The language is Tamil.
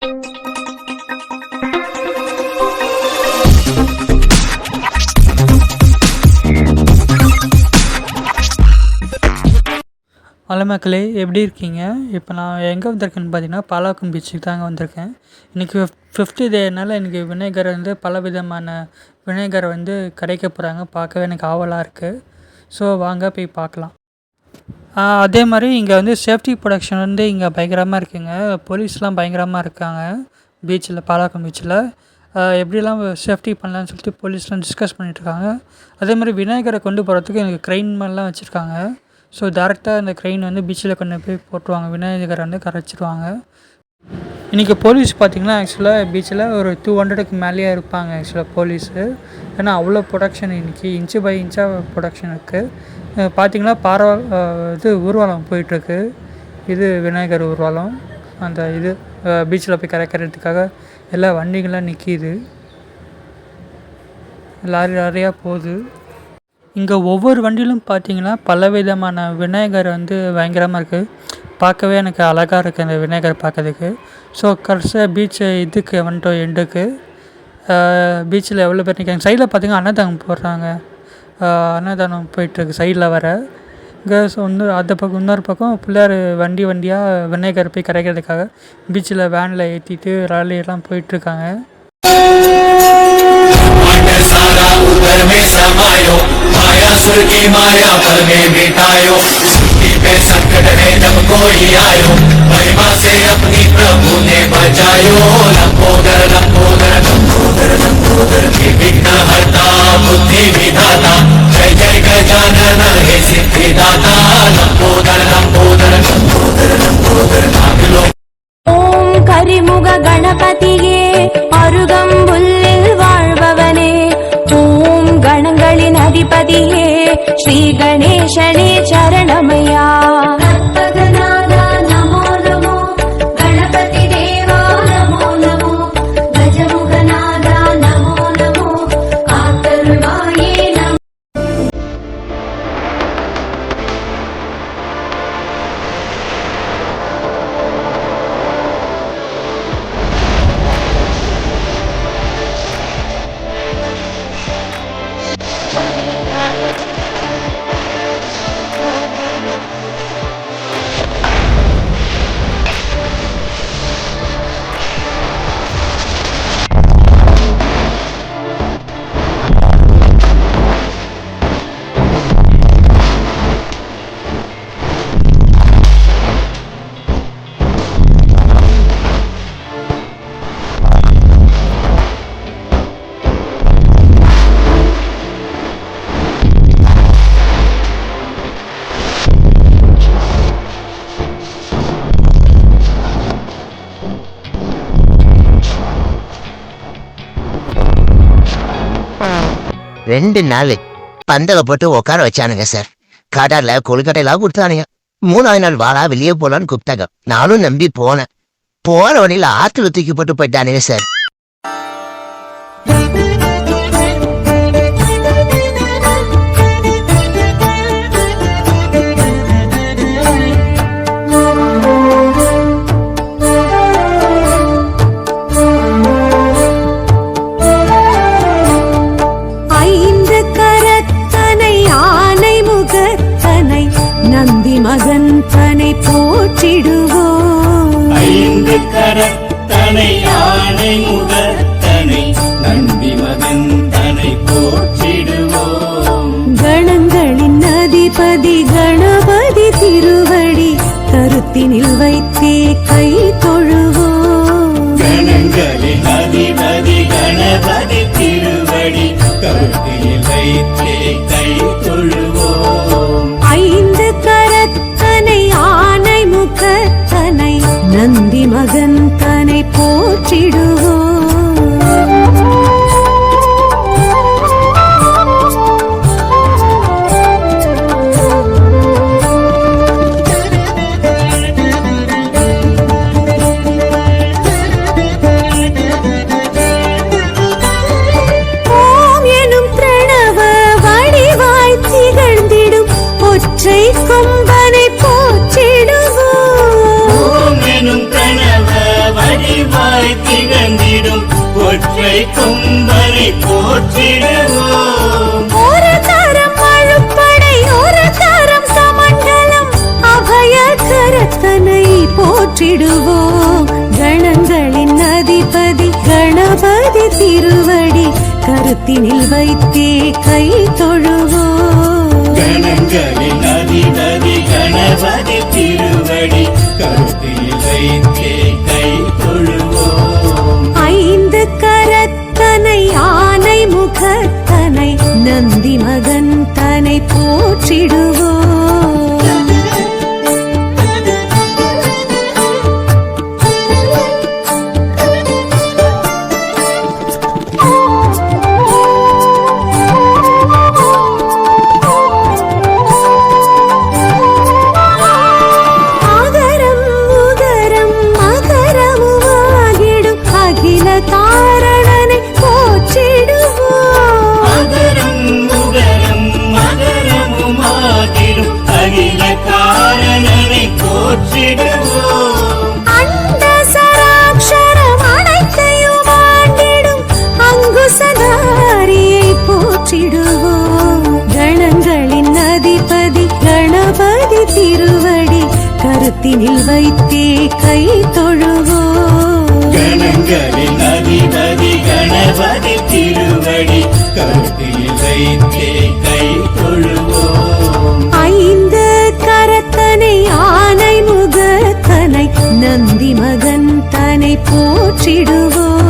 ஹலோ மக்களே, எப்படி இருக்கீங்க? இப்போ நான் எங்கே வந்திருக்கேன்னு பார்த்தீங்கன்னா, பாலாக்கம் பீச்சுக்கு தாங்க வந்திருக்கேன். இன்றைக்கி 5th டேனால் இன்றைக்கி விநாயகர் பல விதமான விநாயகர் கிடைக்க போகிறாங்க. பார்க்கவே எனக்கு ஆவலாக இருக்குது. ஸோ வாங்க போய் பார்க்கலாம். அதே மாதிரி இங்கே சேஃப்டி ப்ரொடக்ஷன் இங்கே பயங்கரமாக இருக்குங்க. போலீஸ்லாம் பயங்கரமாக இருக்காங்க பீச்சில், பாலாக்கம் பீச்சில். எப்படிலாம் சேஃப்டி பண்ணலான்னு சொல்லிட்டு போலீஸ்லாம் டிஸ்கஸ் பண்ணிகிட்ருக்காங்க. அதே மாதிரி விநாயகரை கொண்டு போகிறதுக்கு எனக்கு க்ரெயின் மாதிரிலாம் வச்சுருக்காங்க. ஸோ டேரெக்டாக அந்த க்ரெயின் பீச்சில் கொண்டு போய் போட்டுருவாங்க. விநாயகரை கரைச்சிடுவாங்க. இன்றைக்கி போலீஸ் பார்த்திங்கன்னா ஆக்சுவலாக பீச்சில் ஒரு 200க்கு மேலேயே இருப்பாங்க ஆக்சுவலாக போலீஸு. ஏன்னா அவ்வளோ ப்ரொடக்ஷன் இன்றைக்கி இன்ச்சு பை இன்ச்சாக ப்ரொடக்ஷன் இருக்குது. பார்த்திங்கன்னா ஊர்வலம் போயிட்டுருக்கு. இது விநாயகர் ஊர்வலம். அந்த பீச்சில் போய் கரைக்கிறதுக்காக எல்லா வண்டிகள்லாம் நிற்கிது. லாரி லாரியாக போகுது. இங்கே ஒவ்வொரு வண்டியிலும் பார்த்திங்கன்னா பல விதமான விநாயகர் பயங்கரமாக இருக்குது. பார்க்கவே எனக்கு அழகாக இருக்குது அந்த விநாயகர் பார்க்கறதுக்கு. ஸோ கடைசியாக பீச்சு எண்டுக்கு பீச்சில் எவ்வளோ பேர் நிற்காங்க. சைடில் பார்த்திங்கன்னா அன்னதானம் போடுறாங்க. அன்னதானம் போயிட்டுருக்கு சைடில் வர. இங்கே அந்த பக்கம் இன்னொரு பக்கம் பிள்ளையார் வண்டியாக விநாயகர் போய் கரைக்கிறதுக்காக பீச்சில் வேனில் ஏற்றிட்டு ராலியெல்லாம் போயிட்டுருக்காங்க. मायासुर की माया पर में बितायो, सृष्टि पे संकट है जब कोई आयो, महिमा से अपनी प्रभु ने बचायो। लंबोदर लंबोदर लंबोदर लंबोदर विघ्न हरता बुद्धि विधाता, जय जय गजानन हे सिद्धिदाता। लंबोदर लंबोदर लंबोदर लंबोदर नागलो। ओम करिमुग गणपतिये अरुगम्बुल्लिल वाழ்பவனே, ओम गणங்களின் அதிபதியே ஸ்ரீ கணேசனே சரணமையா। கற்பகநாதா நமோ நமோ, கணபதி தேவா நமோ நமோ, கஜமுகநாதா நமோ நமோ, காத்தருள்வாயே நமோ। ரெண்டு நாள் பந்தலை போட்டு உட்கார வச்சானுங்க சார். கடலை கொழுக்கட்டையெல்லாம் கொடுத்தானுங்க. 3ஆவது நாள் வாழா வெளியே போலான்னு கூப்பிட்டாங்க. நானும் நம்பி போனேன். போற வழியில ஆத்துல தூக்கி போட்டு போயிட்டானுங்க சார். மகன் தனை போற்றிடுவோம். 5 கரத்தனை யானை முகத்தனை நந்தி மகன் தனை போற்றிடுவோம். கணங்களின் அதிபதி கணபதி திருவடி கருத்தினில் வைத்தே கை தொழுவோம். கணங்களின் அதிபதி கணபதி திருவடி கருத்தினில் வைத்தே கை தொழுவோம். 5 கரத்தனை ஆனை முகத்தனை நந்தி மகன் தனை போற்றிடுவோம். ஓம் எனும் பிரணவ வடிவாய் திகழ்ந்திடும் ஒற்றை கொம்பனை போற்றிடுவோம். ஓம் எனும் பிரணவ வடிவாய் வடிவாய் திகழ்ந்திடும் ஒற்றை கொம்பனை போற்றிடுவோம். ஒரு தரம் அழுப்படை ஒரு தரம் சமண்டலம் அபய கரத்தனை போற்றிடுவோம். கணங்களின் அதிபதி கணபதி திருவடி கருத்தினில் வைத்தே கை தொழுவோம். கணங்களின் அதிபதி கணபதி திருவடி கருத்தில் வைத்தே கை தொழுவோம். ஐந்து கரத்தனை ஆனை முகத்தனை நந்தி மகன் தனை போற்றிடுவோம். ஆகரம் உகரம் மகரமுமாகிடும் அகில காரணனை போற்றிடுவோம். அகரம் உகரம் மகரமுமாகிடும் அகில காரணனை போற்றிடுவோம். அண்ட சராட்சரம் அனைத்தையும் ஆண்டிடும் அங்குசதாரியை போற்றிடுவோம். கணங்களின் அதிபதி கணபதி திருவடி கருத்தினில் வைத்தே கை தொழுவோம். கணங்களின் அதிபதி கணபதி திருவடி கருத்தில் வைத்தே கை தொழுவோம். ஐந்து கரத்தனை ஆனை முகத்தனை நந்தி மகன் தனை போற்றிடுவோம்.